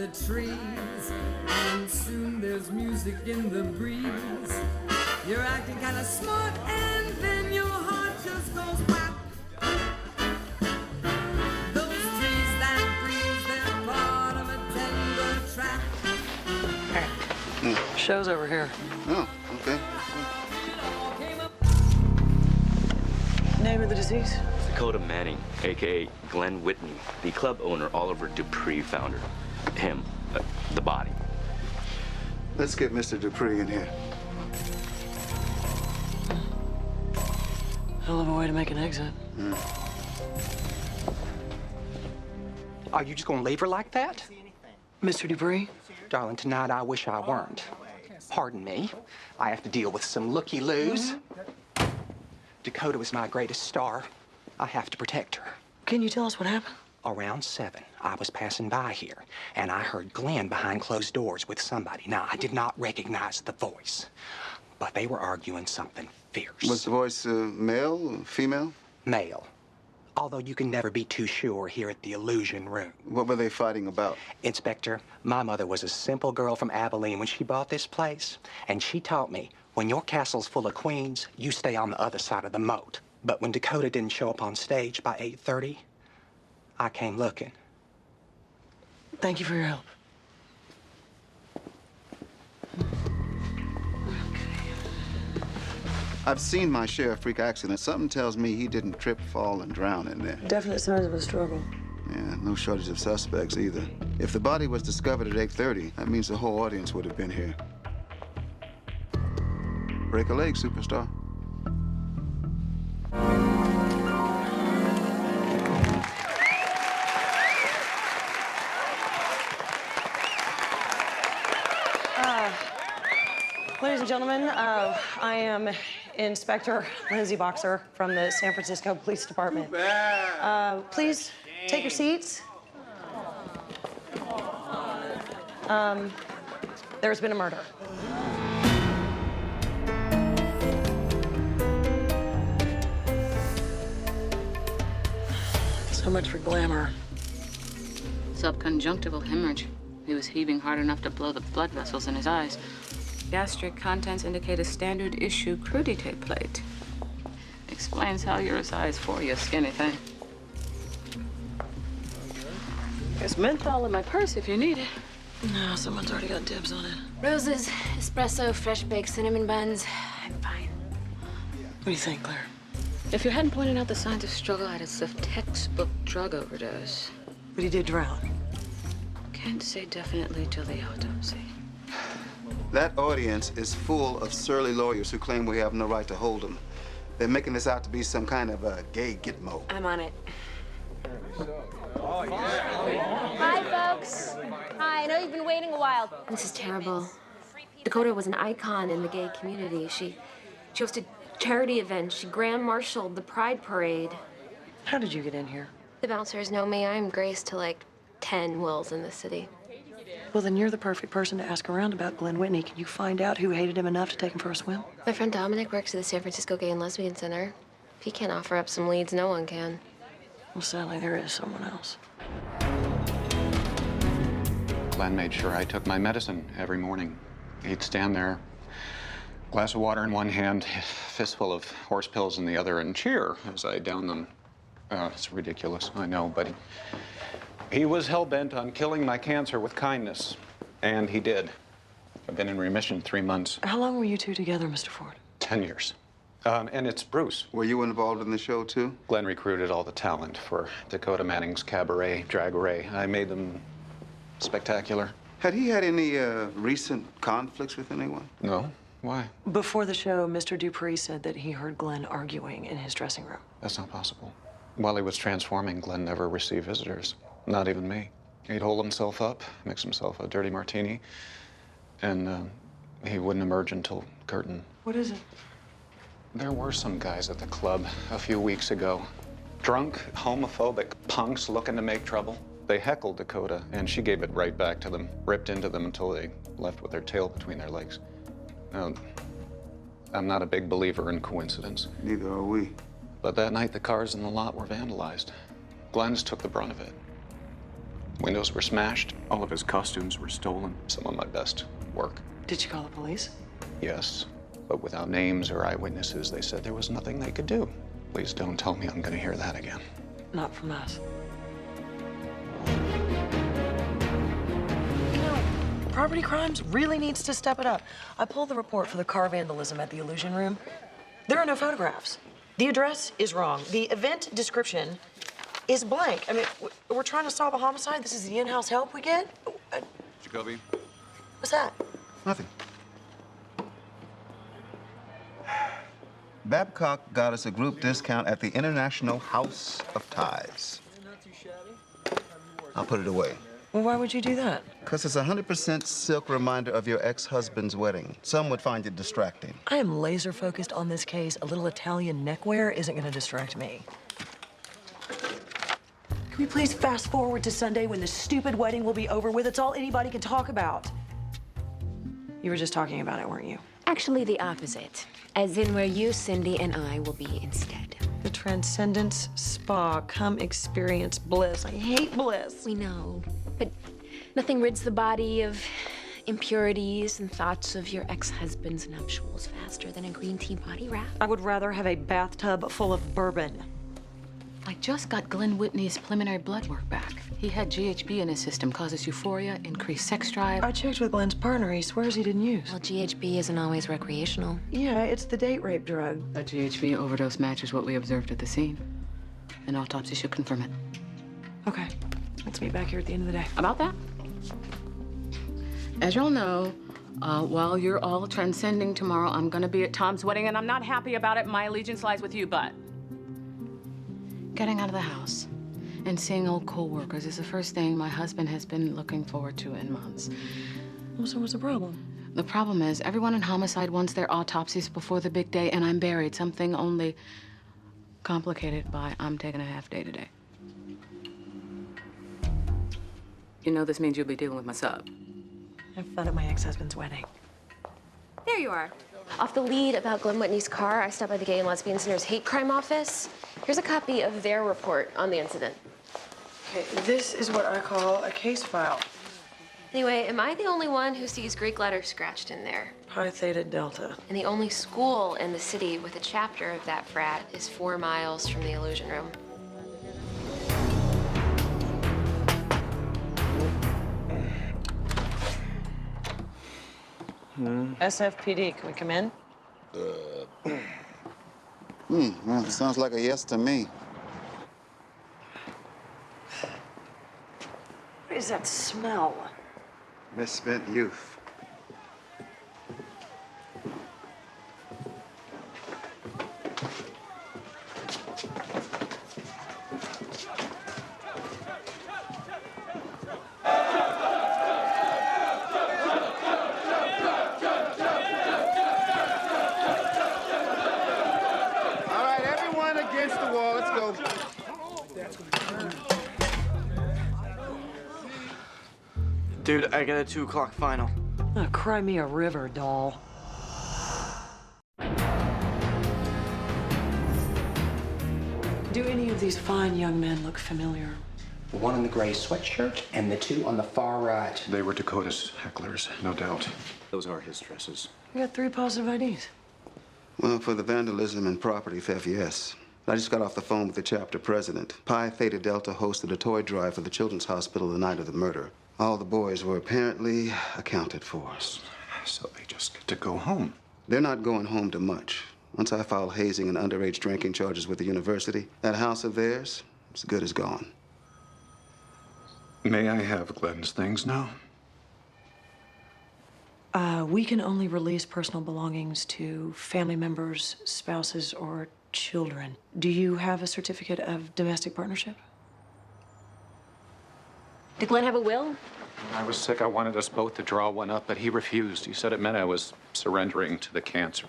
the trees, and soon there's music in the breeze. You're acting kind of smart, and then your heart just goes whap. Those trees that breeze, they're part of a tender track. Hey, show's over here. Oh, okay. Name of the deceased? Dakota Manning, a.k.a. Glenn Whitney, the club owner Oliver Dupree found her. Him, the body. Let's get Mr. Dupree in here. Hell of a way to make an exit. Are you just gonna leave her like that? Mr. Dupree? Darling, tonight I wish I weren't. Pardon me. I have to deal with some looky-loos. Dakota was my greatest star. I have to protect her. Can you tell us what happened? Around 7, I was passing by here, and I heard Glenn behind closed doors with somebody. Now, I did not recognize the voice, but they were arguing something fierce. Was the voice male, female? Male. Although you can never be too sure here at the Illusion Room. What were they fighting about? Inspector, my mother was a simple girl from Abilene when she bought this place, and she taught me, when your castle's full of queens, you stay on the other side of the moat. But when Dakota didn't show up on stage by 8:30, I came looking. Thank you for your help. I've seen my share of freak accidents. Something tells me he didn't trip, fall, and drown in there. Definite signs of a struggle. Yeah, no shortage of suspects either. If the body was discovered at 8:30, that means the whole audience would have been here. Break a leg, superstar. Ladies and gentlemen, I am Inspector Lindsay Boxer from the San Francisco Police Department. Please take your seats. There's been a murder. So much for glamour. Subconjunctival hemorrhage. He was heaving hard enough to blow the blood vessels in his eyes. Gastric contents indicate a standard issue crudité plate. Explains how you're a size 4, you skinny thing. There's menthol in my purse if you need it. No, someone's already got dibs on it. Roses, espresso, fresh baked cinnamon buns. I'm fine. What do you think, Claire? If you hadn't pointed out the signs of struggle, I'd have said textbook drug overdose. But he did drown. Can't say definitely till the autopsy. That audience is full of surly lawyers who claim we have no right to hold them. They're making this out to be some kind of a gay gitmo. I'm on it. Hi, folks. Hi, I know you've been waiting a while. This is terrible. Dakota was an icon in the gay community. She hosted charity events. She grand marshaled the Pride Parade. How did you get in here? The bouncers know me. I'm Grace to like 10 Wills in the city. Well, then you're the perfect person to ask around about Glenn Whitney. Can you find out who hated him enough to take him for a swim? My friend Dominic works at the San Francisco Gay and Lesbian Center. If he can't offer up some leads, no one can. Well, sadly, there is someone else. Glenn made sure I took my medicine every morning. He'd stand there, glass of water in one hand, fistful of horse pills in the other, and cheer as I downed them. It's ridiculous, I know, but he was hell-bent on killing my cancer with kindness, and he did. I've been in remission 3 months. How long were you two together, Mr. Ford? 10 years. And it's Bruce. Were you involved in the show, too? Glenn recruited all the talent for Dakota Manning's cabaret, drag array. I made them spectacular. Had he had any recent conflicts with anyone? No. Why? Before the show, Mr. Dupree said that he heard Glenn arguing in his dressing room. That's not possible. While he was transforming, Glenn never received visitors. Not even me. He'd hold himself up, mix himself a dirty martini, and he wouldn't emerge until curtain. What is it? There were some guys at the club a few weeks ago. Drunk, homophobic punks looking to make trouble. They heckled Dakota, and she gave it right back to them, ripped into them until they left with their tail between their legs. Now, I'm not a big believer in coincidence. Neither are we. But that night, the cars in the lot were vandalized. Glenn's took the brunt of it. Windows were smashed. All of his costumes were stolen. Some of my best work. Did you call the police? Yes, but without names or eyewitnesses, they said there was nothing they could do. Please don't tell me I'm going to hear that again. Not from us. Property crimes really needs to step it up. I pulled the report for the car vandalism at the Illusion Room. There are no photographs. The address is wrong. The event description is blank. I mean, we're trying to solve a homicide. This is the in-house help we get? Jacoby? What's that? Nothing. Babcock got us a group discount at the International House of Ties. I'll put it away. Well, why would you do that? Because it's a 100% silk reminder of your ex-husband's wedding. Some would find it distracting. I am laser focused on this case. A little Italian neckwear isn't going to distract me. Can we please fast forward to Sunday when this stupid wedding will be over with? It's all anybody can talk about. You were just talking about it, weren't you? Actually, the opposite. As in where you, Cindy, and I will be instead. The Transcendence Spa. Come experience bliss. I hate bliss. We know, but nothing rids the body of impurities and thoughts of your ex-husband's nuptials faster than a green tea body wrap. I would rather have a bathtub full of bourbon. I just got Glenn Whitney's preliminary blood work back. He had GHB in his system, causes euphoria, increased sex drive. I checked with Glenn's partner. He swears he didn't use. Well, GHB isn't always recreational. Yeah, it's the date rape drug. A GHB overdose matches what we observed at the scene. An autopsy should confirm it. Okay, let's meet back here at the end of the day. About that? As y'all know, while you're all transcending tomorrow, I'm gonna be at Tom's wedding, and I'm not happy about it. My allegiance lies with you, but getting out of the house and seeing old co-workers is the first thing my husband has been looking forward to in months. Well, so what's the problem? The problem is everyone in homicide wants their autopsies before the big day, and I'm buried. Something only complicated by I'm taking a half day today. You know this means you'll be dealing with my sub. Have fun at my ex-husband's wedding. There you are. Off the lead about Glenn Whitney's car, I stopped by the Gay and Lesbian Center's hate crime office. Here's a copy of their report on the incident. Okay, this is what I call a case file. Anyway, am I the only one who sees Greek letters scratched in there? Pi Theta Delta. And the only school in the city with a chapter of that frat is 4 miles from the Illusion Room. SFPD, can we come in? Well, sounds like a yes to me. What is that smell? Misspent youth. All right, everyone against the wall. Let's go. Dude, I got a 2 o'clock final. Oh, cry me a river, doll. Do any of these fine young men look familiar? The one in the gray sweatshirt and the 2 on the far right. They were Dakota's hecklers, no doubt. Those are his dresses. We got 3 positive IDs. Well, for the vandalism and property theft, yes. I just got off the phone with the chapter president. Pi Theta Delta hosted a toy drive for the Children's Hospital the night of the murder. All the boys were apparently accounted for. So they just get to go home. They're not going home to much. Once I file hazing and underage drinking charges with the university, that house of theirs is as good as gone. May I have Glenn's things now? We can only release personal belongings to family members, spouses, or children. Do you have a certificate of domestic partnership? Did Glenn have a will? When I was sick, I wanted us both to draw one up, but he refused. He said it meant I was surrendering to the cancer.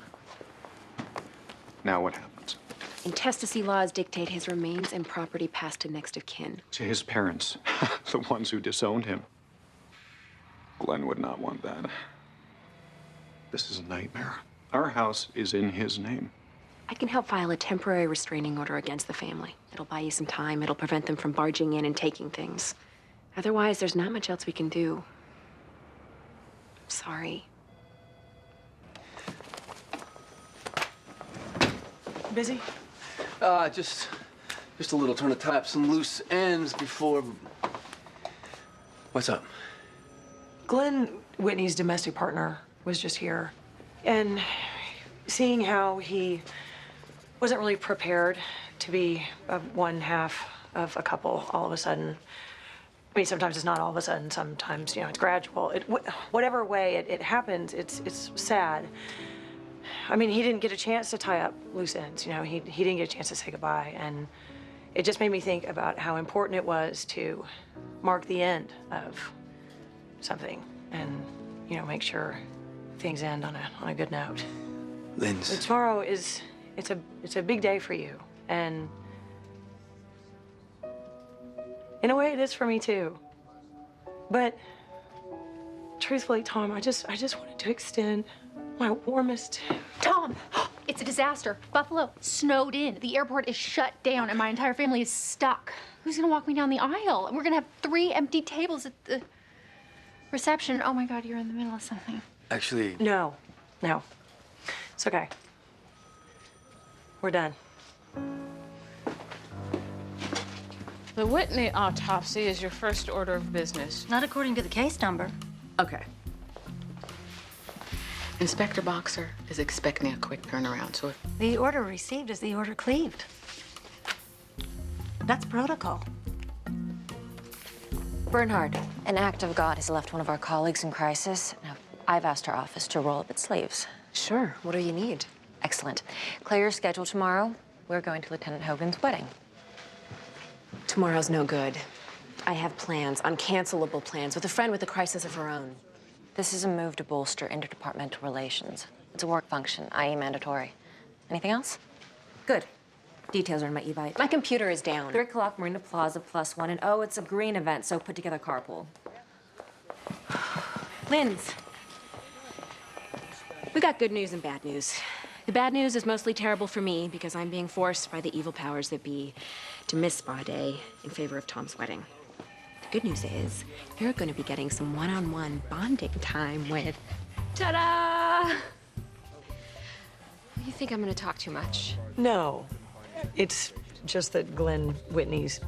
Now what happens? Intestacy laws dictate his remains and property passed to next of kin. To his parents, the ones who disowned him. Glenn would not want that. This is a nightmare. Our house is in his name. I can help file a temporary restraining order against the family. It'll buy you some time. It'll prevent them from barging in and taking things. Otherwise, there's not much else we can do. I'm sorry. Busy? Just a little trying to tie up some loose ends before. What's up? Glenn Whitney's domestic partner was just here. And seeing how he wasn't really prepared to be one half of a couple all of a sudden. I mean, sometimes it's not all of a sudden, sometimes, you know, it's gradual. Whatever way it happens, it's sad. I mean, he didn't get a chance to tie up loose ends, you know, he didn't get a chance to say goodbye. And it just made me think about how important it was to mark the end of something and, you know, make sure things end on a good note. Linz. But tomorrow it's a big day for you, and in a way it is for me too. But truthfully, Tom, I just wanted to extend my warmest. Tom, it's a disaster. Buffalo snowed in. The airport is shut down, and my entire family is stuck. Who's gonna walk me down the aisle? And we're gonna have 3 empty tables at the reception. Oh my God, you're in the middle of something. Actually. No. It's okay. We're done. The Whitney autopsy is your first order of business. Not according to the case number. Okay. Inspector Boxer is expecting a quick turnaround, so if... The order received is the order cleaved. That's protocol. Bernhard, an act of God has left one of our colleagues in crisis. Now, I've asked our office to roll up its sleeves. Sure. What do you need? Excellent. Clear your schedule tomorrow. We're going to Lieutenant Hogan's wedding. Tomorrow's no good. I have plans, uncancelable plans, with a friend with a crisis of her own. This is a move to bolster interdepartmental relations. It's a work function, i.e. mandatory. Anything else? Good. Details are in my e-bite. My computer is down. 3 o'clock, Marina Plaza, +1, and oh, it's a green event, so put together carpool. Linz, we got good news and bad news. The bad news is mostly terrible for me because I'm being forced by the evil powers that be to miss Spa Day in favor of Tom's wedding. The good news is you're going to be getting some one-on-one bonding time with... Ta-da! You think I'm going to talk too much? No. It's just that Glenn Whitney's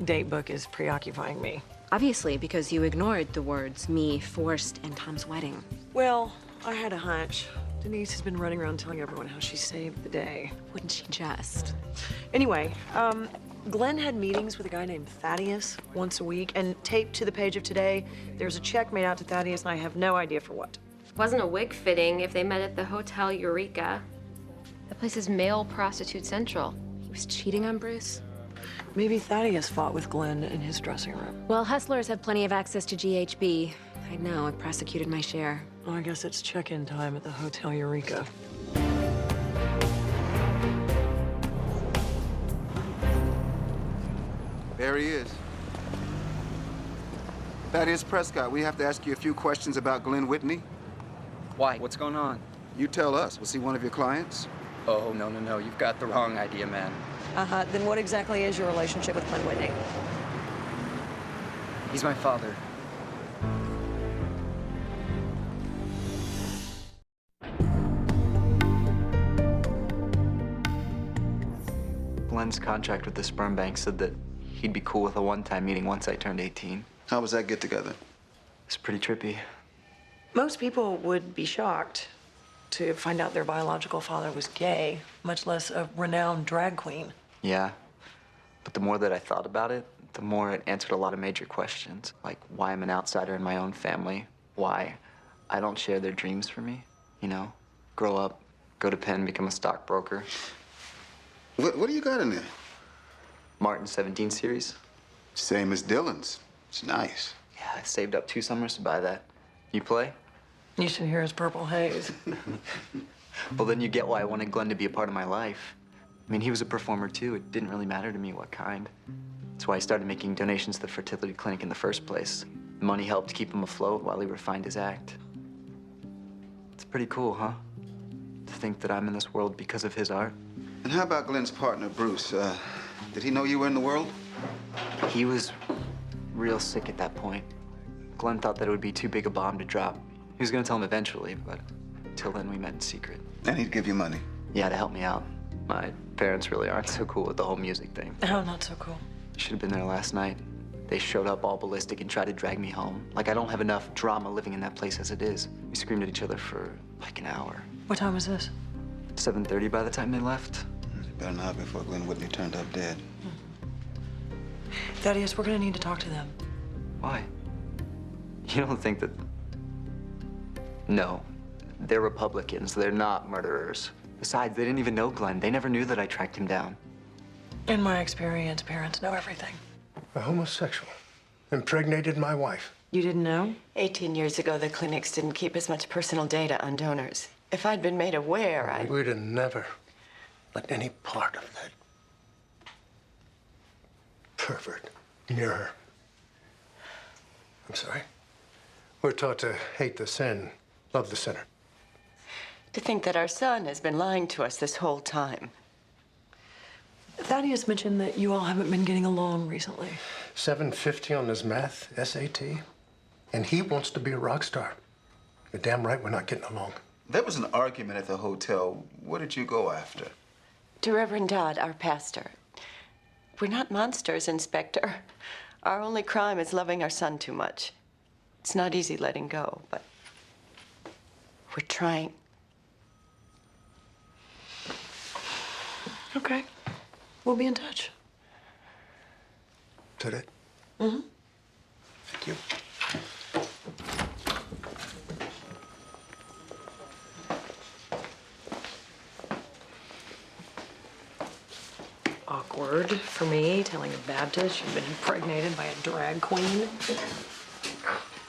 date book is preoccupying me. Obviously, because you ignored the words me, forced, and Tom's wedding. Well, I had a hunch. Denise has been running around telling everyone how she saved the day. Wouldn't she just? Anyway, Glenn had meetings with a guy named Thaddeus once a week, and taped to the page of today, there's a check made out to Thaddeus, and I have no idea for what. Wasn't a wig fitting if they met at the Hotel Eureka. That place is male prostitute central. He was cheating on Bruce. Maybe Thaddeus fought with Glenn in his dressing room. Well, hustlers have plenty of access to GHB. I know, I've prosecuted my share. Well, I guess it's check-in time at the Hotel Eureka. There he is. Thaddeus Prescott, we have to ask you a few questions about Glenn Whitney. Why? What's going on? You tell us. Was he one of your clients? Oh, no. You've got the wrong idea, man. Then what exactly is your relationship with Glenn Whitney? He's my father. Glenn's contract with the sperm bank said that he'd be cool with a one-time meeting once I turned 18. How was that get-together? It's pretty trippy. Most people would be shocked to find out their biological father was gay, much less a renowned drag queen. Yeah, but the more that I thought about it, the more it answered a lot of major questions, like why I'm an outsider in my own family, why I don't share their dreams for me, you know? Grow up, go to Penn, become a stockbroker. What do you got in there? Martin 17 series. Same as Dylan's. It's nice. Yeah, I saved up 2 summers to buy that. You play? You should hear his Purple Haze. Well, then you get why I wanted Glenn to be a part of my life. I mean, he was a performer, too. It didn't really matter to me what kind. That's why I started making donations to the fertility clinic in the first place. The money helped keep him afloat while he refined his act. It's pretty cool, huh? To think that I'm in this world because of his art. And how about Glenn's partner, Bruce? Did he know you were in the world? He was real sick at that point. Glenn thought that it would be too big a bomb to drop. He was gonna tell him eventually, but until then we met in secret. And he'd give you money? Yeah, to help me out. My parents really aren't so cool with the whole music thing. Oh, not so cool. Should have been there last night. They showed up all ballistic and tried to drag me home. Like I don't have enough drama living in that place as it is. We screamed at each other for like an hour. What time was this? 7:30 by the time they left. Better not before Glenn Whitney turned up dead. Thaddeus, we're gonna need to talk to them. Why? You don't think that... No. They're Republicans. They're not murderers. Besides, they didn't even know Glenn. They never knew that I tracked him down. In my experience, parents know everything. A homosexual impregnated my wife. You didn't know? 18 years ago, the clinics didn't keep as much personal data on donors. If I'd been made aware, I... We'd have never let any part of that pervert near her. I'm sorry. We're taught to hate the sin, love the sinner. To think that our son has been lying to us this whole time. Thaddeus mentioned that you all haven't been getting along recently. 750 on his math SAT, and he wants to be a rock star. You're damn right we're not getting along. There was an argument at the hotel. What did you go after? To Reverend Dodd, our pastor. We're not monsters, Inspector. Our only crime is loving our son too much. It's not easy letting go, but we're trying. Okay. We'll be in touch. Today? Mm-hmm. Thank you. Awkward for me, telling a Baptist you've been impregnated by a drag queen.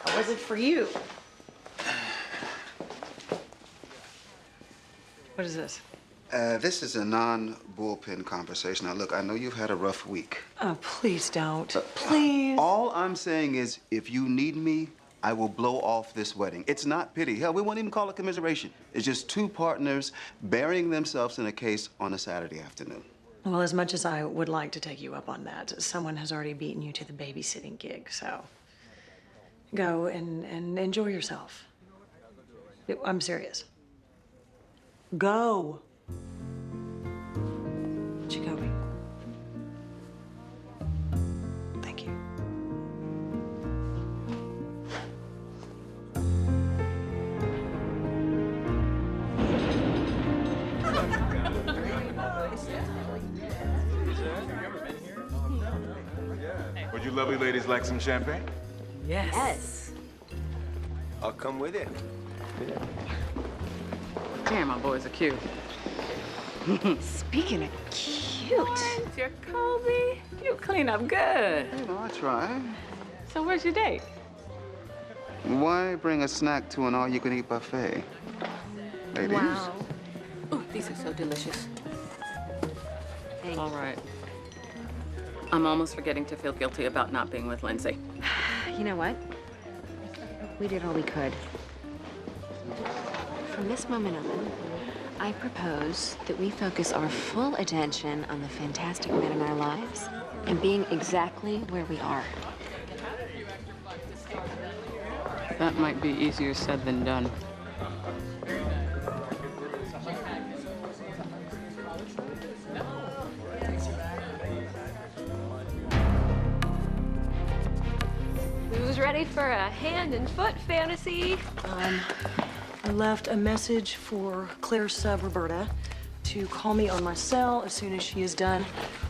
That wasn't for you. What is this? This is a non-bullpen conversation. Now, look, I know you've had a rough week. Oh, please don't. Please. All I'm saying is, if you need me, I will blow off this wedding. It's not pity. Hell, we won't even call it commiseration. It's just two partners burying themselves in a case on a Saturday afternoon. Well, as much as I would like to take you up on that, someone has already beaten you to the babysitting gig, so go and enjoy yourself. I'm serious. Go. Jacoby. Thank you. Would you lovely ladies like some champagne? Yes. I'll come with you. Damn, my boys are cute. Speaking of cute. Jacoby, you clean up good. You know, I try. So where's your date? Why bring a snack to an all-you-can-eat buffet? Ladies? Wow. Oh, these are so delicious. Thank All right. I'm almost forgetting to feel guilty about not being with Lindsay. You know what? We did all we could. From this moment on, I propose that we focus our full attention on the fantastic men in our lives and being exactly where we are. That might be easier said than done. Who's ready for a hand and foot fantasy? I left a message for Claire's sub, Roberta, to call me on my cell as soon as she is done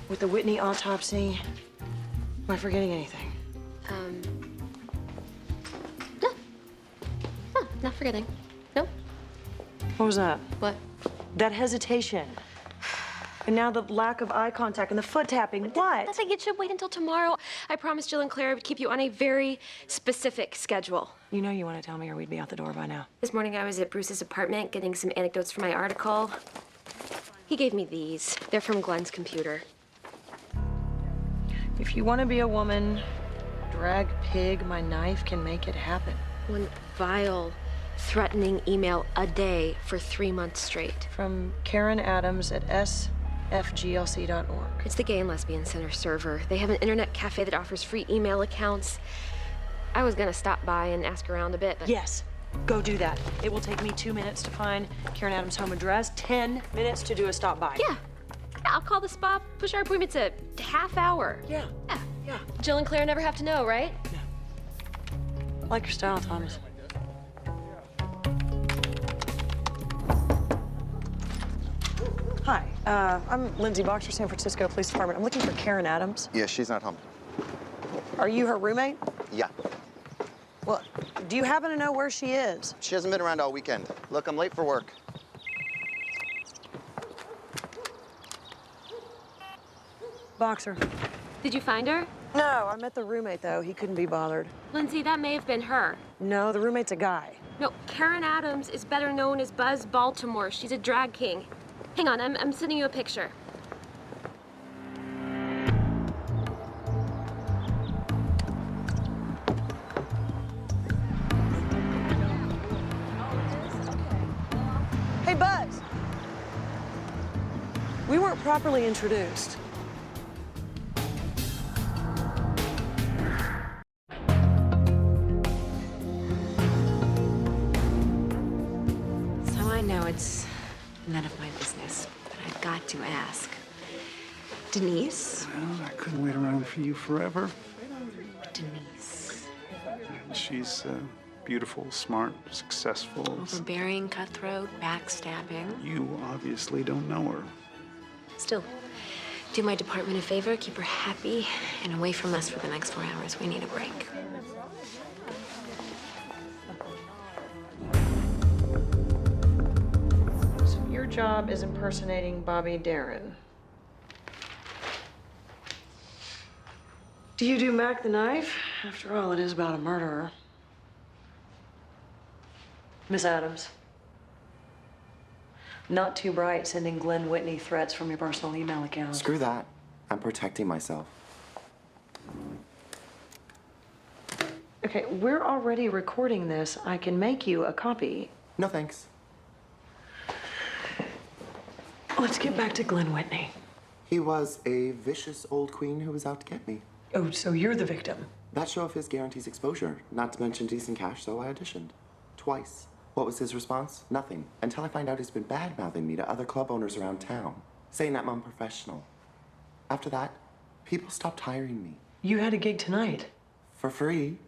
with the Whitney autopsy. Am I forgetting anything? No, not forgetting. Nope. What was that? What? That hesitation. And now the lack of eye contact and the foot tapping. What? Nothing. It should wait until tomorrow. I promised Jill and Claire I would keep you on a very specific schedule. You know you want to tell me or we'd be out the door by now. This morning I was at Bruce's apartment getting some anecdotes for my article. He gave me these. They're from Glenn's computer. If you want to be a woman, drag pig, my knife can make it happen. One vile, threatening email a day for 3 months straight. From Karen Adams at fglc.org. It's the Gay and Lesbian Center server. They have an internet cafe that offers free email accounts. I was gonna stop by and ask around a bit, but... Yes, go do that. It will take me 2 minutes to find Karen Adams' home address, 10 minutes to do a stop by. Yeah, I'll call the spa, push our appointment to half hour. Yeah. Jill and Claire never have to know, right? I like your style, Thomas. Hi, I'm Lindsay Boxer, San Francisco Police Department. I'm looking for Karen Adams. Yeah, she's not home. Are you her roommate? Yeah. Well, do you happen to know where she is? She hasn't been around all weekend. Look, I'm late for work. Boxer. Did you find her? No, I met the roommate, though. He couldn't be bothered. Lindsay, that may have been her. No, the roommate's a guy. No, Karen Adams is better known as Buzz Baltimore. She's a drag king. Hang on, I'm sending you a picture. Hey, Buzz. We weren't properly introduced. So I know it's none of my business, but I've got to ask. Denise? Well, I couldn't wait around for you forever. Denise. She's beautiful, smart, successful. Overbearing, cutthroat, backstabbing. You obviously don't know her. Still, do my department a favor, keep her happy and away from us for the next 4 hours. We need a break. So your job is impersonating Bobby Darin. Do you do Mac the Knife? After all, it is about a murderer. Miss Adams. Not too bright sending Glenn Whitney threats from your personal email account. Screw that. I'm protecting myself. Okay, we're already recording this. I can make you a copy. No, thanks. Let's get back to Glenn Whitney. He was a vicious old queen who was out to get me. Oh, so you're the victim? That show of his guarantees exposure, not to mention decent cash, so I auditioned. Twice. What was his response? Nothing. Until I find out he's been bad-mouthing me to other club owners around town, saying that I'm unprofessional. After that, people stopped hiring me. You had a gig tonight. For free.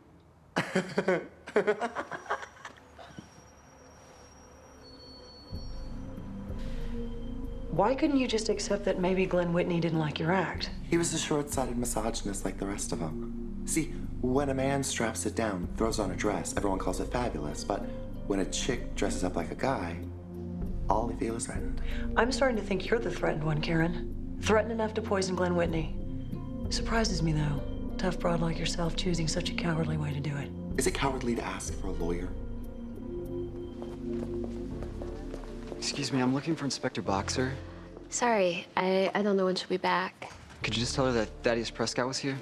Why couldn't you just accept that maybe Glenn Whitney didn't like your act? He was a short-sighted misogynist like the rest of them. See, when a man straps it down, throws on a dress, everyone calls it fabulous, but when a chick dresses up like a guy, all they feel is threatened. I'm starting to think you're the threatened one, Karen. Threatened enough to poison Glenn Whitney. Surprises me, though. Tough broad like yourself choosing such a cowardly way to do it. Is it cowardly to ask for a lawyer? Excuse me, I'm looking for Inspector Boxer. Sorry, I don't know when she'll be back. Could you just tell her that Thaddeus Prescott was here?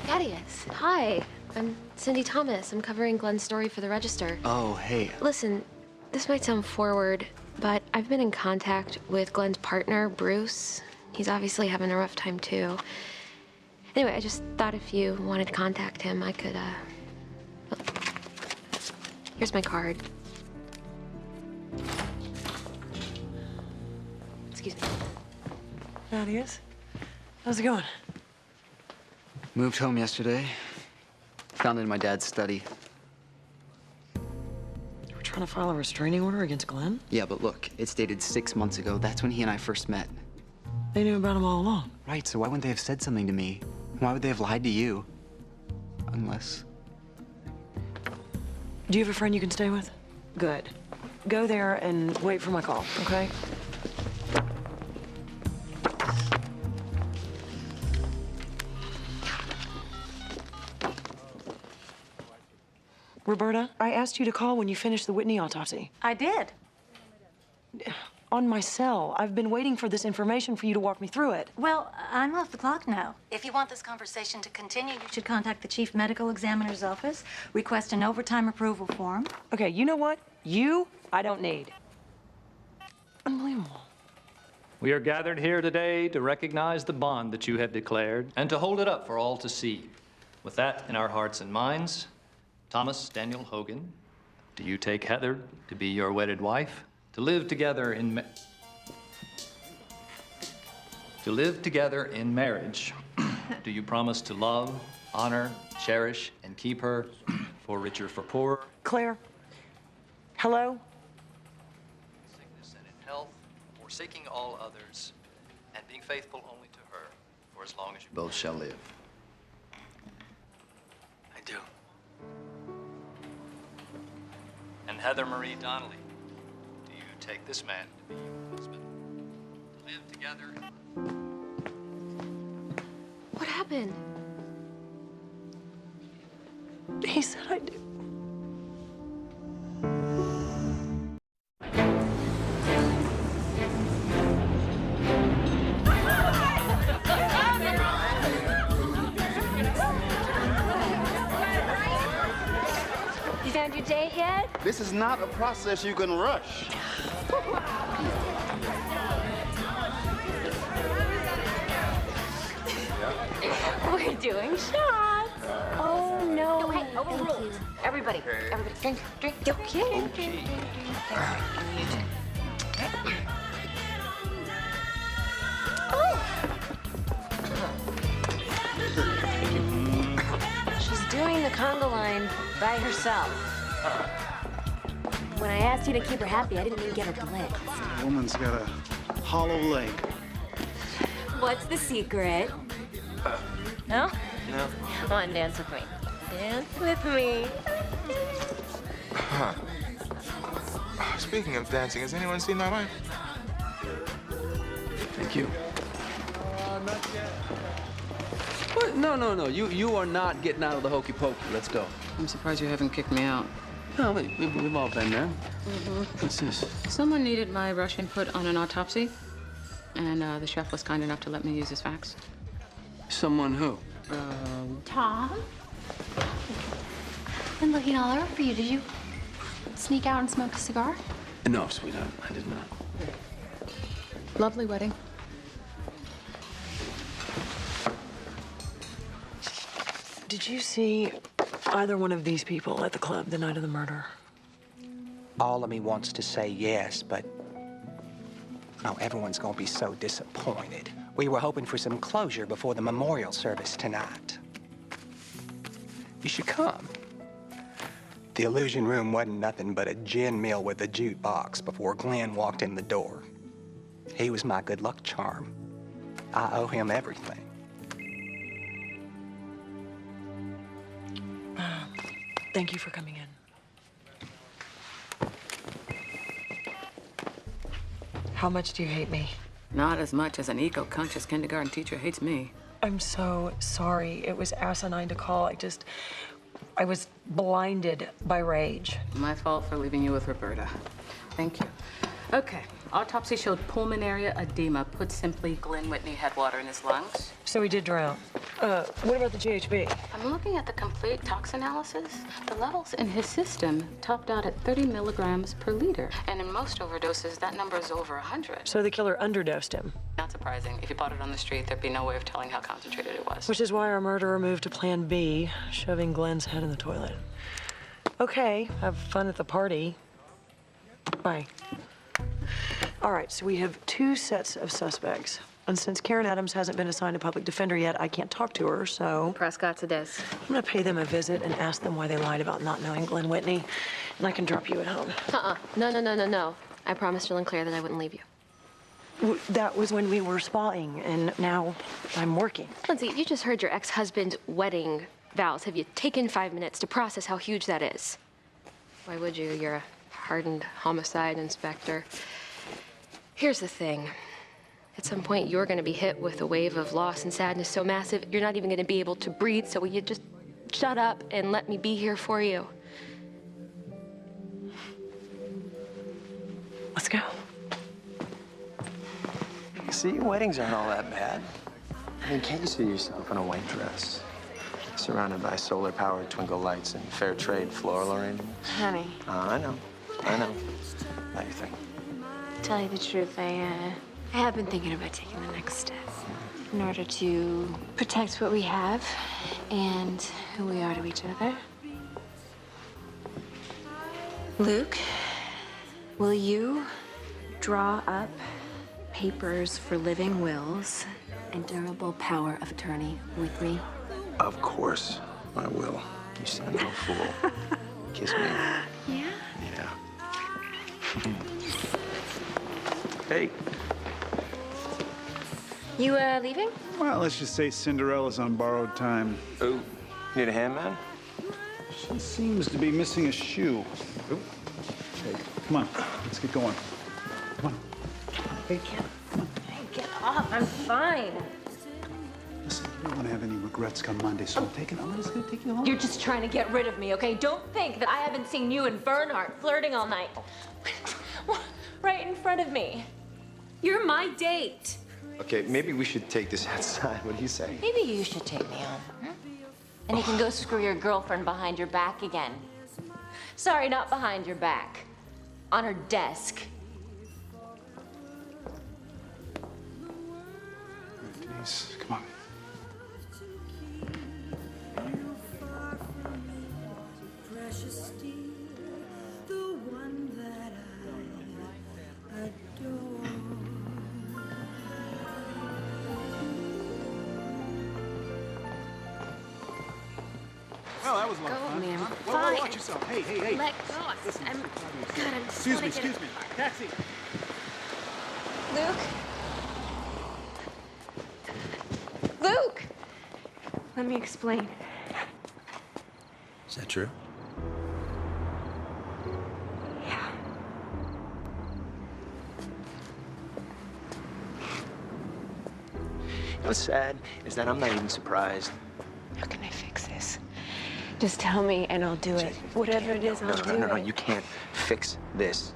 Thaddeus, hi. I'm Cindy Thomas. I'm covering Glenn's story for the Register. Oh, hey. Listen, this might sound forward, but I've been in contact with Glenn's partner, Bruce. He's obviously having a rough time, too. Anyway, I just thought if you wanted to contact him, I could, well, here's my card. Excuse me. Thaddeus, how's it going? Moved home yesterday. Found it in my dad's study. We're trying to file a restraining order against Glenn? Yeah, but look, it's dated 6 months ago. That's when he and I first met. They knew about him all along. Right, so why wouldn't they have said something to me? Why would they have lied to you? Unless... Do you have a friend you can stay with? Good. Go there and wait for my call, okay? Roberta, I asked you to call when you finished the Whitney autopsy. I did. On my cell. I've been waiting for this information for you to walk me through it. Well, I'm off the clock now. If you want this conversation to continue, you should contact the Chief Medical Examiner's office, request an overtime approval form. Okay, you know what? I don't need. Unbelievable. We are gathered here today to recognize the bond that you have declared and to hold it up for all to see. With that in our hearts and minds, Thomas Daniel Hogan, do you take Heather to be your wedded wife, to live together in marriage? Do you promise to love, honor, cherish, and keep her for richer, for poorer? Claire, hello? Sickness and in health, forsaking all others, and being faithful only to her for as long as you both shall live. I do. And Heather Marie Donnelly, do you take this man to be your husband, to live together? What happened? He said I do. You found your date yet? This is not a process you can rush. We're doing shots. Oh, no. Hey, overruled. Everybody, drink. Okay. She's doing the conga line by herself. When I asked you to keep her happy, I didn't mean get her blitzed. The woman's got a hollow leg. What's the secret? No? No. Come on, dance with me. Dance with me. Huh. Speaking of dancing, has anyone seen my wife? Thank you. What? No. You are not getting out of the hokey pokey. Let's go. I'm surprised you haven't kicked me out. No, we've all been there. What's this? Someone needed my rush input on an autopsy, and the chef was kind enough to let me use his fax. Someone who? Tom? Been looking all over for you. Did you sneak out and smoke a cigar? No, sweetheart, I did not. Lovely wedding. Did you see either one of these people at the club the night of the murder? All of me wants to say yes, but oh, everyone's gonna be so disappointed. We were hoping for some closure before the memorial service tonight. You should come. The illusion room wasn't nothing but a gin mill with a jukebox before Glenn walked in the door. He was my good luck charm. I owe him everything. Thank you for coming in. How much do you hate me? Not as much as an eco-conscious kindergarten teacher hates me. I'm so sorry. It was asinine to call. I was blinded by rage. My fault for leaving you with Roberta. Thank you. Okay, autopsy showed pulmonary edema. Put simply, Glenn Whitney had water in his lungs. So he did drown. What about the GHB? I'm looking at the complete tox analysis. The levels in his system topped out at 30 milligrams per liter. And in most overdoses, that number is over 100. So the killer underdosed him. Not surprising. If you bought it on the street, there'd be no way of telling how concentrated it was. Which is why our murderer moved to plan B, shoving Glenn's head in the toilet. Okay, have fun at the party. Bye. All right, so we have 2 sets of suspects. And since Karen Adams hasn't been assigned a public defender yet, I can't talk to her, so... Prescott's a desk. I'm gonna pay them a visit and ask them why they lied about not knowing Glenn Whitney. And I can drop you at home. No. I promised Jill and Claire that I wouldn't leave you. That was when we were spawing, and now I'm working. Lindsay, you just heard your ex-husband's wedding vows. Have you taken 5 minutes to process how huge that is? Why would you? You're a hardened homicide inspector. Here's the thing. At some point, you're going to be hit with a wave of loss and sadness so massive, you're not even going to be able to breathe, so will you just shut up and let me be here for you? Let's go. See, weddings aren't all that bad. I mean, can't you see yourself in a white dress? Surrounded by solar-powered twinkle lights and fair trade floral arrangements? Honey, I know. Now you think. tell you the truth, I I have been thinking about taking the next step in order to protect what we have and who we are to each other. Luke, will you draw up papers for living wills and durable power of attorney with me? Of course I will. You sound no fool. Kiss me. Yeah? Yeah. Hey. You, leaving? Well, let's just say Cinderella's on borrowed time. Oh, need a hand, man? She seems to be missing a shoe. Oh. Hey, come on. Let's get going. Come on. Hey, Get off. I'm fine. listen, you don't want to have any regrets come Monday, so I'm just going to take you home. You're just trying to get rid of me, okay? Don't think that I haven't seen you and Bernhardt flirting all night. Right in front of me. You're my date. Okay, maybe we should take this outside. What do you say? Maybe you should take me home. And you can go screw your girlfriend behind your back again. Sorry, not behind your back. On her desk. Denise, come on. Precious steel, the one that I adore. Well, that was a lot of Go, fun. man. Whoa, watch yourself. Hey, hey, hey. Let go. Listen, I'm. God, I'm just excuse wanna me. Taxi. Luke? Luke! Let me explain. Is that true? Yeah. What's sad is that I'm not even surprised. How can I fix this? Just tell me and I'll do it. Whatever it is, I'll do No, it. you can't fix this.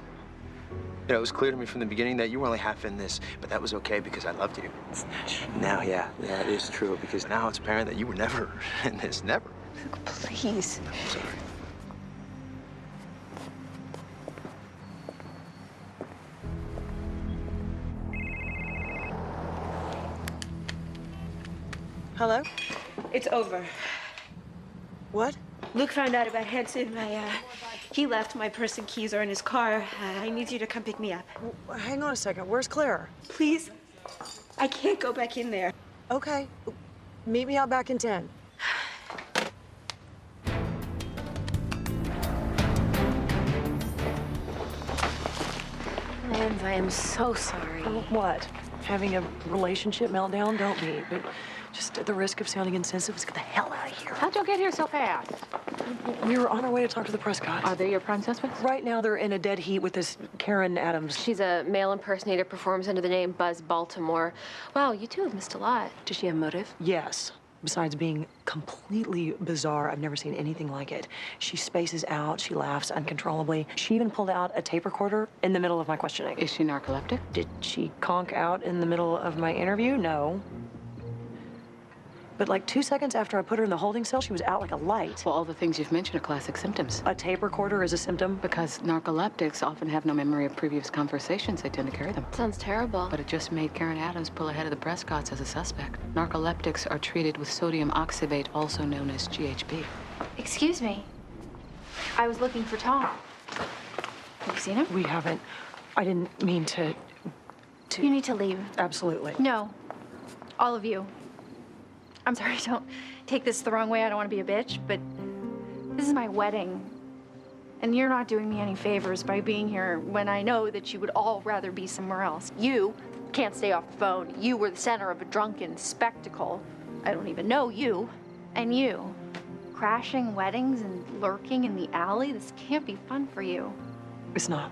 You know, it was clear to me from the beginning that you were only half in this, but that was okay because I loved you. It's not true. Now, yeah, it is true because now it's apparent that you were never in this, never. Luke, please. I'm sorry. Hello? It's over. What? Luke found out about Hanson. He left. My purse and keys are in his car. I need you to come pick me up. Hang on a second. Where's Claire? Please? I can't go back in there. Okay. Meet me out back in 10. Lance, I am so sorry. What? Having a relationship meltdown? Don't be. But just at the risk of sounding insensitive, let's get the hell out of here. How'd you get here so fast? We were on our way to talk to the Prescotts. Are they your prime suspects? Right now, they're in a dead heat with this Karen Adams. She's a male impersonator, performs under the name Buzz Baltimore. Wow, you two have missed a lot. Does she have motive? Yes. Besides being completely bizarre, I've never seen anything like it. She spaces out, she laughs uncontrollably. She even pulled out a tape recorder in the middle of my questioning. Is she narcoleptic? Did she conk out in the middle of my interview? No. But like 2 seconds after I put her in the holding cell, she was out like a light. Well, all the things you've mentioned are classic symptoms. A tape recorder is a symptom? Because narcoleptics often have no memory of previous conversations. They tend to carry them. Sounds terrible. But it just made Karen Adams pull ahead of the Prescotts as a suspect. Narcoleptics are treated with sodium oxybate, also known as GHB. Excuse me. I was looking for Tom. Have you seen him? We haven't. I didn't mean to. You need to leave. Absolutely. No. All of you. I'm sorry, don't take this the wrong way. I don't want to be a bitch, but this is my wedding. And you're not doing me any favors by being here when I know that you would all rather be somewhere else. You can't stay off the phone. You were the center of a drunken spectacle. I don't even know you. And you, crashing weddings and lurking in the alley, this can't be fun for you. It's not.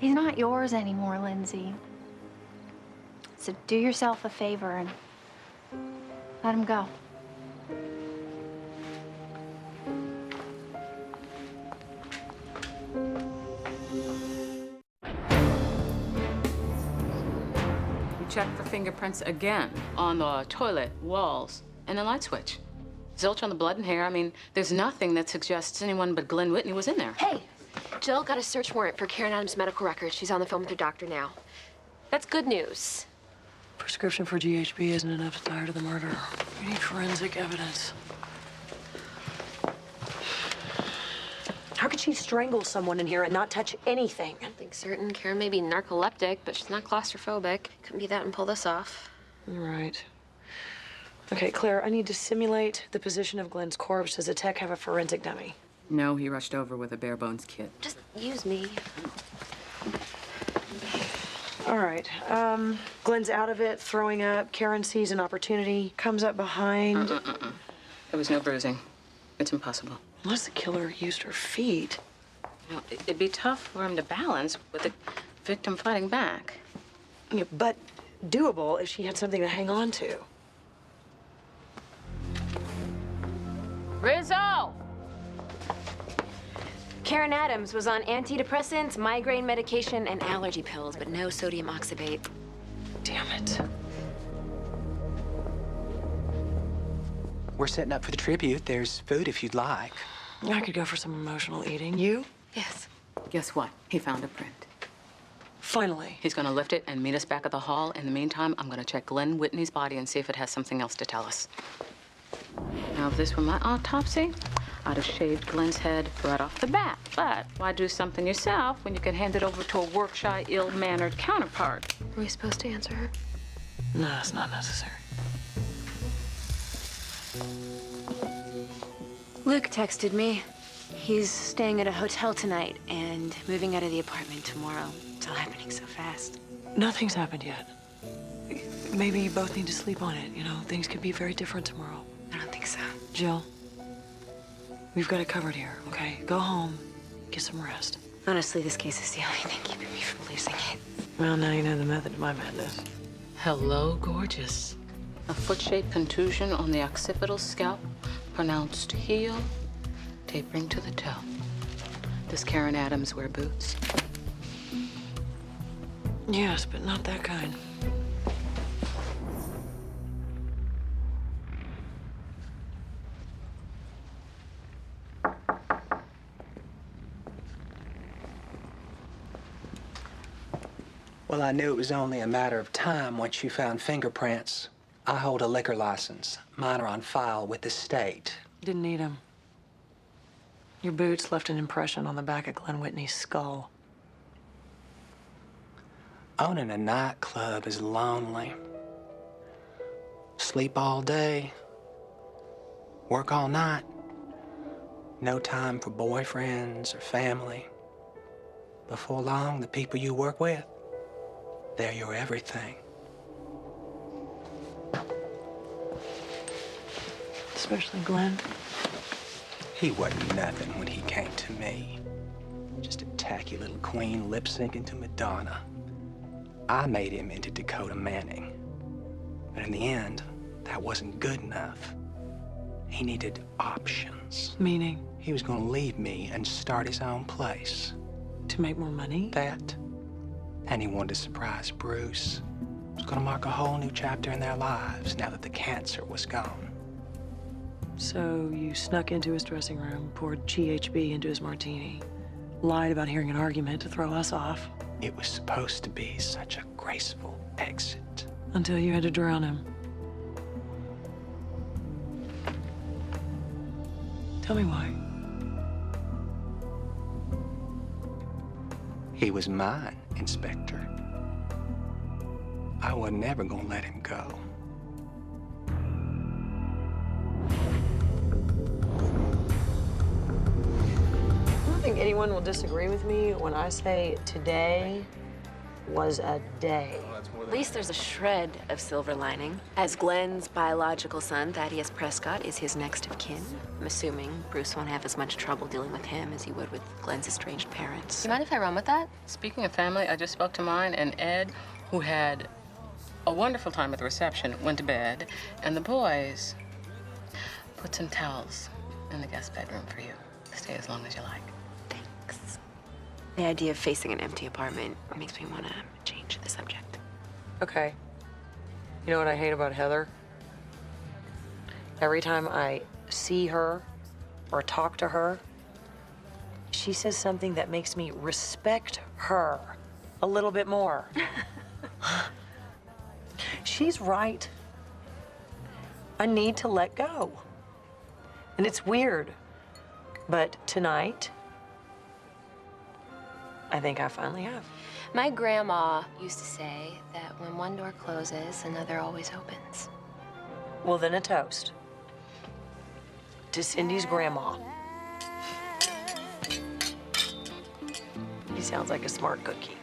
He's not yours anymore, Lindsay. So do yourself a favor and let him go. We checked for fingerprints again on the toilet, walls, and the light switch. Zilch on the blood and hair. I mean, there's nothing that suggests anyone but Glenn Whitney was in there. Hey, Jill got a search warrant for Karen Adams' medical records. She's on the phone with her doctor now. That's good news. Prescription for GHB isn't enough to tie her to the murder. We need forensic evidence. How could she strangle someone in here and not touch anything? I think certain Karen may be narcoleptic, but she's not claustrophobic. Couldn't be that and pull this off. Right. Okay, Claire, I need to simulate the position of Glenn's corpse. Does the tech have a forensic dummy? No, he rushed over with a bare bones kit. Just use me. All right. Glenn's out of it, throwing up. Karen sees an opportunity, comes up behind. There was no bruising. It's impossible. Unless the killer used her feet. You know, it'd be tough for him to balance with the victim fighting back. Yeah, but doable if she had something to hang on to. Rizzo! Karen Adams was on antidepressants, migraine medication, and allergy pills, but no sodium oxybate. Damn it. We're setting up for the tribute. There's food if you'd like. I could go for some emotional eating. You? Yes. Guess what? He found a print. Finally. He's gonna lift it and meet us back at the hall. In the meantime, I'm gonna check Glenn Whitney's body and see if it has something else to tell us. Now, if this were my autopsy, I'd have shaved Glenn's head right off the bat. But why do something yourself when you can hand it over to a work-shy, ill-mannered counterpart? Are we supposed to answer her? No, it's not necessary. Luke texted me. He's staying at a hotel tonight and moving out of the apartment tomorrow. It's all happening so fast. Nothing's happened yet. Maybe you both need to sleep on it. You know, things could be very different tomorrow. I don't think so. Jill, we've got it covered here, okay? Go home, get some rest. Honestly, this case is the only thing keeping me from losing it. Well, now you know the method to my madness. Hello, gorgeous. A foot-shaped contusion on the occipital scalp, pronounced heel, tapering to the toe. Does Karen Adams wear boots? Yes, but not that kind. Well, I knew it was only a matter of time once you found fingerprints. I hold a liquor license. Mine are on file with the state. Didn't need them. Your boots left an impression on the back of Glenn Whitney's skull. Owning a nightclub is lonely. Sleep all day, work all night. No time for boyfriends or family. Before long, the people you work with, they're your everything. Especially Glenn. He wasn't nothing when he came to me. Just a tacky little queen lip-syncing to Madonna. I made him into Dakota Manning. But in the end, that wasn't good enough. He needed options. Meaning? He was gonna leave me and start his own place. To make more money? That. And he wanted to surprise Bruce. It was gonna mark a whole new chapter in their lives now that the cancer was gone. So you snuck into his dressing room, poured GHB into his martini, lied about hearing an argument to throw us off. It was supposed to be such a graceful exit. Until you had to drown him. Tell me why. He was mine, Inspector. I was never gonna let him go. I don't think anyone will disagree with me when I say today was a day. At least there's a shred of silver lining. As Glenn's biological son, Thaddeus Prescott, is his next of kin, I'm assuming Bruce won't have as much trouble dealing with him as he would with Glenn's estranged parents. You mind if I run with that? Speaking of family, I just spoke to mine, and Ed, who had a wonderful time at the reception, went to bed, and the boys put some towels in the guest bedroom for you. Stay as long as you like. Thanks. The idea of facing an empty apartment makes me want to change the subject. Okay. You know what I hate about Heather? Every time I see her or talk to her, she says something that makes me respect her a little bit more. She's right. I need to let go. And it's weird, but tonight, I think I finally have. My grandma used to say that when one door closes, another always opens. Well, then a toast to Cindy's grandma. He sounds like a smart cookie.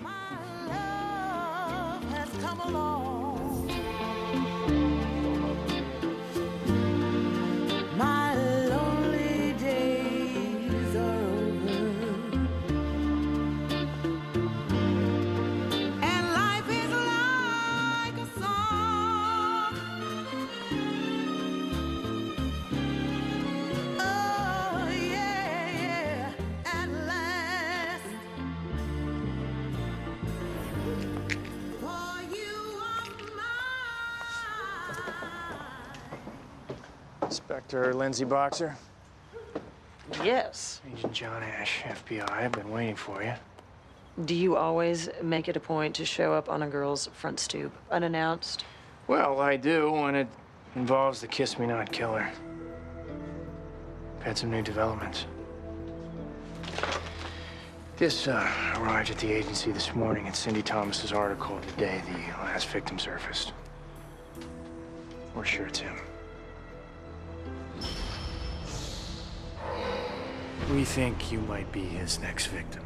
My lonely days are over, and life is like a song. Oh yeah, at last. For you are Inspector Lindsay Boxer. Yes. Agent John Ash, FBI. I've been waiting for you. Do you always make it a point to show up on a girl's front stoop unannounced? Well, I do when it involves the Kiss Me Not killer. I've had some new developments. This arrived at the agency this morning in Cindy Thomas's article of the day the last victim surfaced. We're sure it's him. We think you might be his next victim.